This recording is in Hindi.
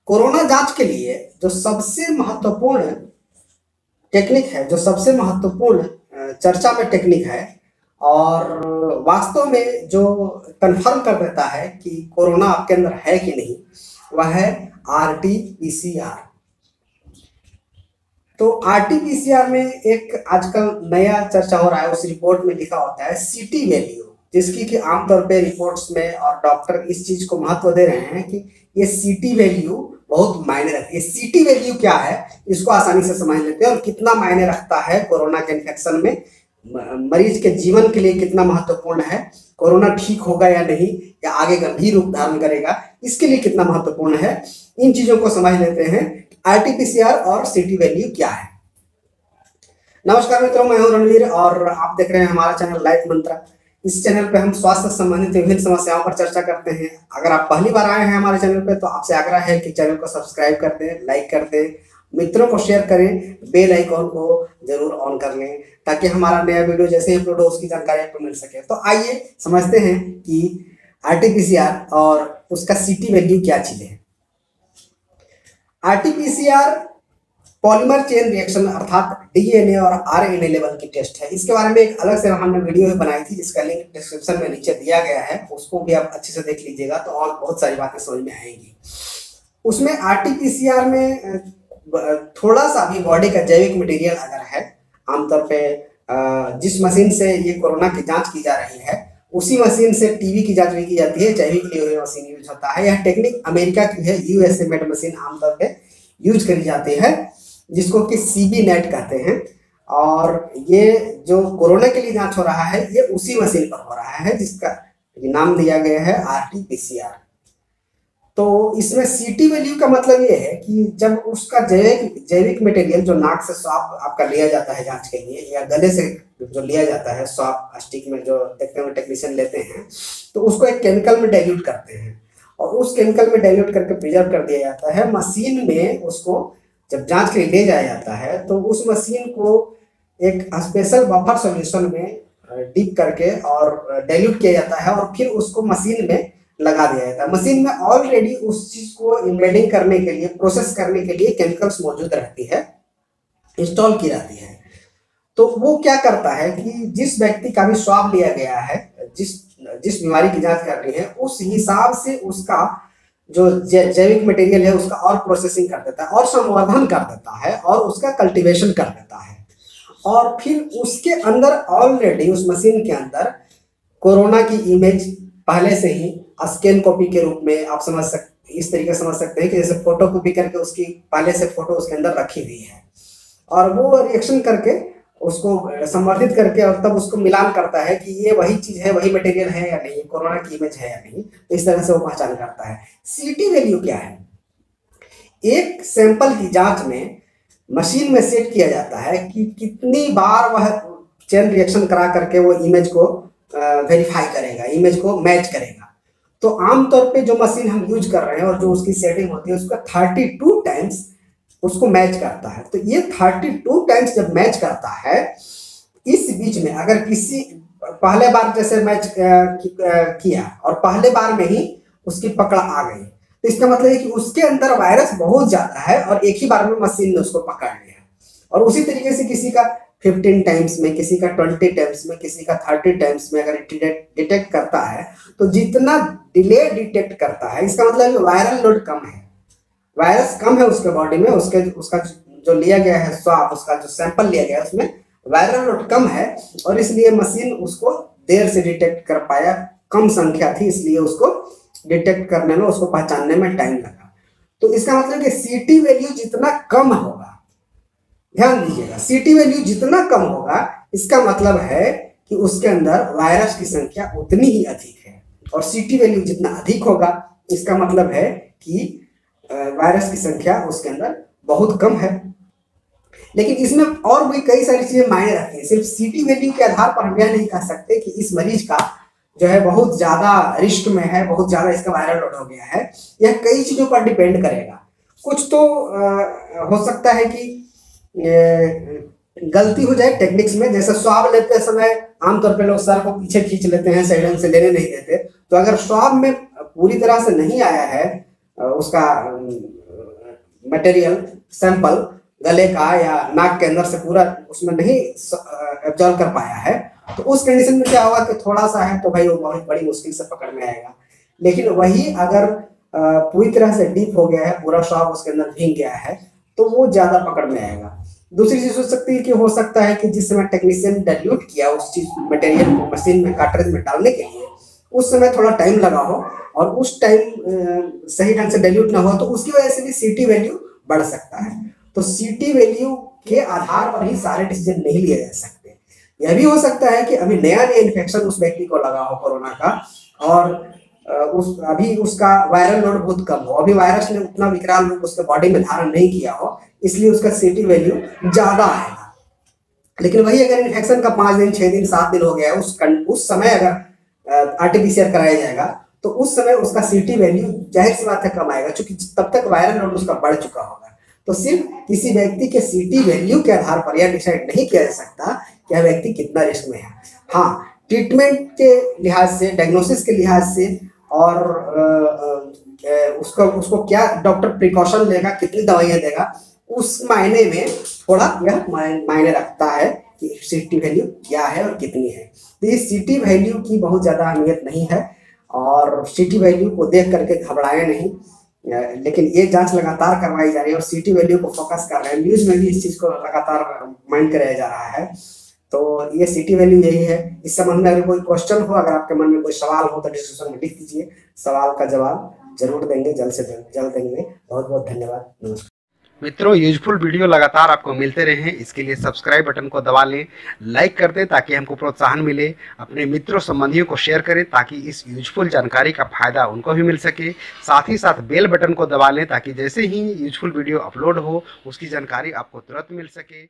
कोरोना जांच के लिए जो सबसे महत्वपूर्ण टेक्निक है, जो सबसे महत्वपूर्ण चर्चा में टेक्निक है और वास्तव में जो कंफर्म कर देता है कि कोरोना आपके अंदर है कि नहीं, वह है RT-PCR। तो RT-PCR में एक आजकल नया चर्चा हो रहा है। उस रिपोर्ट में लिखा होता है CT वैल्यू, जिसकी कि आमतौर पे रिपोर्ट्स में और डॉक्टर इस चीज को महत्व दे रहे हैं कि ये CT वैल्यू बहुत मायने रखती है। CT वैल्यू क्या है, इसको आसानी से समझ लेते हैं और कितना मायने रखता है कोरोना के इन्फेक्शन में, मरीज के जीवन के लिए कितना महत्वपूर्ण है, कोरोना ठीक होगा या नहीं, या आगे गंभीर रूप धारण करेगा, इसके लिए कितना महत्वपूर्ण है। इन चीजों को समझ लेते हैं। RT-PCR और CT वैल्यू क्या है। नमस्कार मित्रों, मैं हूं रणवीर और आप देख रहे हैं हमारा चैनल लाइफ मंत्रा। इस चैनल पे हम स्वास्थ्य से संबंधित विभिन्न समस्याओं पर चर्चा करते हैं। अगर आप पहली बार आए हैं हमारे चैनल पे तो आपसे आग्रह है कि चैनल को सब्सक्राइब कर दें, लाइक कर दें, मित्रों को शेयर करें, बेल आइकॉन को जरूर ऑन कर लें ताकि हमारा नया वीडियो जैसे ही अपलोड हो उसकी जानकारी आपको मिल सके। तो आइए समझते हैं कि RT-PCR और उसका CT वैल्यू क्या चीजें हैं। RT-PCR पॉलीमर चेन रिएक्शन अर्थात DNA और RNA लेवल की टेस्ट है। इसके बारे में एक अलग से हमने वीडियो बनाई थी जिसका लिंक डिस्क्रिप्शन में नीचे दिया गया है, उसको भी आप अच्छे से देख लीजिएगा तो और बहुत सारी बातें समझ में आएंगी। उसमें RT-PCR में थोड़ा सा भी बॉडी का जैविक मटेरियल अगर है, आमतौर पे जिस मशीन से ये कोरोना की जांच की जा रही है उसी मशीन से TB की जांच भी की जाती है, जैविक लिए हुए मशीन यूज होता है। यह टेक्निक अमेरिका की है, USA मेड मशीन आमतौर पे यूज करी जाती है, जिसको कि CB नेट कहते हैं। और ये जो कोरोना के लिए जांच हो रहा है ये उसी मशीन पर हो रहा है जिसका नाम दिया गया है RT-PCR। तो इसमें CT वैल्यू का मतलब ये है कि जब उसका जैविक मटेरियल जो नाक से स्वाब आपका लिया जाता है जांच के लिए, या गले से जो लिया जाता है स्वाब स्टिक में जो देखते हैं टेक्नीशियन लेते हैं, तो उसको एक केमिकल में डाइल्यूट करते हैं और उस केमिकल में डाइल्यूट करके प्रिजर्व कर दिया जाता है। मशीन में उसको जब जांच के लिए ले जाया जाता है तो उस मशीन को एक स्पेशल बफर सॉल्यूशन में डिप करके और डाइल्यूट किया जाता है और फिर उसको मशीन में लगा दिया जाता है। मशीन में ऑलरेडी उस चीज को इम्बेडिंग करने के लिए, प्रोसेस करने के लिए केमिकल्स मौजूद रहती है, इंस्टॉल की जाती है। तो वो क्या करता है कि जिस व्यक्ति का भी स्वाब लिया गया है, जिस बीमारी की जांच करनी है, उस हिसाब से उसका जो जैविक मटेरियल है उसका और प्रोसेसिंग कर देता है और संवर्धन कर देता है और उसका कल्टीवेशन कर देता है। और फिर उसके अंदर ऑलरेडी उस मशीन के अंदर कोरोना की इमेज पहले से ही स्कैन कॉपी के रूप में आप समझ सकते, इस तरीके से समझ सकते हैं कि जैसे फोटो कॉपी करके उसकी पहले से फोटो उसके अंदर रखी हुई है और वो रिएक्शन करके उसको संवर्धित करके और तब उसको मिलान करता है कि ये वही चीज है, वही मटेरियल है या नहीं, कोरोना की इमेज है या नहीं। तो इस तरह से वो पहचान करता है। CT वैल्यू क्या है? एक सैंपल की जांच में मशीन में सेट किया जाता है कि कितनी बार वह चेन रिएक्शन करा करके वो इमेज को वेरीफाई करेगा, इमेज को मैच करेगा। तो आमतौर पे जो मशीन हम यूज कर रहे हैं और जो उसकी सेटिंग होती है उसका 32 टाइम्स उसको मैच करता है। तो ये 32 टाइम्स जब मैच करता है, इस बीच में अगर किसी पहले बार जैसे मैच किया और पहले बार में ही उसकी पकड़ आ गई, तो इसका मतलब है कि उसके अंदर वायरस बहुत ज्यादा है और एक ही बार में मशीन ने उसको पकड़ लिया। और उसी तरीके से किसी का 15 टाइम्स में, किसी का 20 टाइम्स में, किसी का 30 टाइम्स में अगर डिटेक्ट करता है, तो जितना डिले डिटेक्ट करता है इसका मतलब वायरल लोड कम है, वायरस कम है उसके बॉडी में, उसका जो लिया गया है स्वाब, उसका जो सैंपल लिया गया है उसमें वायरल लोड कम है और इसलिए मशीन उसको देर से डिटेक्ट कर पाया, कम संख्या थी इसलिए उसको डिटेक्ट करने में, उसको पहचानने में टाइम लगा। तो इसका मतलब कि CT वैल्यू जितना कम होगा, ध्यान दीजिएगा, CT वैल्यू जितना कम होगा इसका मतलब है कि उसके अंदर वायरस की संख्या उतनी ही अधिक है। और CT वैल्यू जितना अधिक होगा इसका मतलब है कि वायरस की संख्या उसके अंदर बहुत कम है। लेकिन इसमें और भी कई सारी चीजें मायने रखती है। सिर्फ CT वैल्यू के आधार पर हम यह नहीं कह सकते कि इस मरीज का जो है बहुत ज्यादा रिस्क में है, बहुत ज्यादा इसका वायरल लोड हो गया है। यह कई चीजों पर डिपेंड करेगा। कुछ तो हो सकता है कि गलती हो जाए टेक्निक्स में, जैसे स्वाब लेते समय आमतौर पे लोग सर को पीछे खींच लेते हैं, साइड से लेने नहीं देते। तो अगर स्वाब में पूरी तरह से नहीं आया है उसका मटेरियल सैंपल गले का या नाक के अंदर से पूरा उसमें नहीं एब्जॉर्ब कर पाया है, तो उस कंडीशन में क्या होगा कि थोड़ा सा है तो भाई वो बहुत बड़ी मुश्किल से पकड़ में आएगा। लेकिन वही अगर पूरी तरह से डीप हो गया है, पूरा स्वाब उसके अंदर भीग गया है, तो वो ज्यादा पकड़ में आएगा। दूसरी चीज हो सकती है कि हो सकता है कि जिस समय टेक्नीशियन डाइल्यूट किया उस चीज मटेरियल को मशीन में कार्ट्रिज में डालने के लिए, उस समय थोड़ा टाइम लगा हो और उस टाइम सही ढंग से डाइल्यूट ना हो, तो उसकी वजह से भी सीटी वैल्यू बढ़ सकता है। तो सीटी वैल्यू के आधार पर ही सारे डिसीजन नहीं लिए जा सकते। यह भी हो सकता है कि अभी नया नया इन्फेक्शन उस व्यक्ति को लगा हो कोरोना का, और अभी उसका वायरल लोड बहुत कम हो, अभी वायरस ने उतना विकराल रूप उसके बॉडी में धारण नहीं किया हो, इसलिए उसका सीटी वैल्यू ज्यादा आएगा। लेकिन वही अगर इन्फेक्शन का 5 दिन 6 दिन 7 दिन हो गया उस समय अगर आरटीपीसीआर कराया जाएगा, तो उस समय उसका सीटी वैल्यू जाहिर सी बात है कम आएगा, क्योंकि तब तक वायरल लोड उसका बढ़ चुका होगा। तो सिर्फ किसी व्यक्ति के सीटी वैल्यू के आधार पर यह डिसाइड नहीं किया जा सकता कि यह व्यक्ति कितना रिस्क में है। हाँ, ट्रीटमेंट के लिहाज से, डायग्नोसिस के लिहाज से, और उसको क्या डॉक्टर प्रिकॉशन लेगा, कितनी दवाइयाँ देगा, उस मायने में थोड़ा यह मायने रखता है कि सीटी वैल्यू क्या है और कितनी है। तो ये सीटी वैल्यू की बहुत ज़्यादा अहमियत नहीं है, और सीटी वैल्यू को देख करके घबराए नहीं, लेकिन ये जांच लगातार करवाई जा रही है और सीटी वैल्यू को फोकस कर रहे हैं। न्यूज़ में भी इस चीज़ को लगातार माइंड कराया जा रहा है। तो ये सीटी वैल्यू यही है। इस संबंध में अगर कोई क्वेश्चन हो, अगर आपके मन में कोई सवाल हो, तो डिस्क्रिप्शन में लिख दीजिए, सवाल का जवाब जरूर देंगे, जल्द से जल्द देंगे। बहुत बहुत धन्यवाद, नमस्कार। मित्रों, यूजफुल वीडियो लगातार आपको मिलते रहे, इसके लिए सब्सक्राइब बटन को दबा लें, लाइक कर दें ताकि हमको प्रोत्साहन मिले, अपने मित्रों संबंधियों को शेयर करें ताकि इस यूजफुल जानकारी का फायदा उनको भी मिल सके। साथ ही साथ बेल बटन को दबा लें ताकि जैसे ही यूजफुल वीडियो अपलोड हो उसकी जानकारी आपको तुरंत मिल सके।